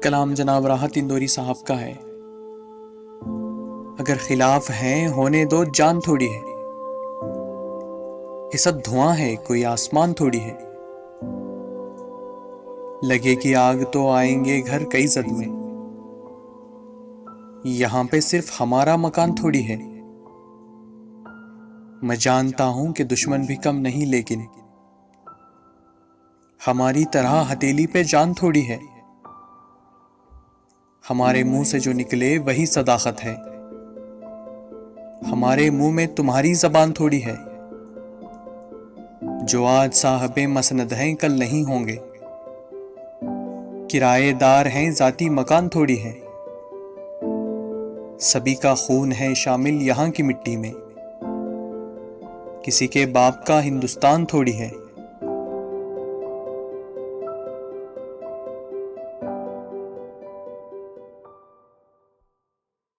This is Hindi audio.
कलाम जनाब राहत इंदौरी साहब का है। अगर खिलाफ हैं होने दो, जान थोड़ी है। ये सब धुआं है, कोई आसमान थोड़ी है। लगेगी आग तो आएंगे घर कई जद में। यहां पे सिर्फ हमारा मकान थोड़ी है। मैं जानता हूं कि दुश्मन भी कम नहीं, लेकिन हमारी तरह हथेली पे जान थोड़ी है। हमारे मुंह से जो निकले वही सदाकत है। हमारे मुंह में तुम्हारी जबान थोड़ी है। जो आज साहबे मसनद हैं कल नहीं होंगे। किराएदार हैं जाती मकान थोड़ी है। सभी का खून है शामिल यहाँ की मिट्टी में। किसी के बाप का हिंदुस्तान थोड़ी है।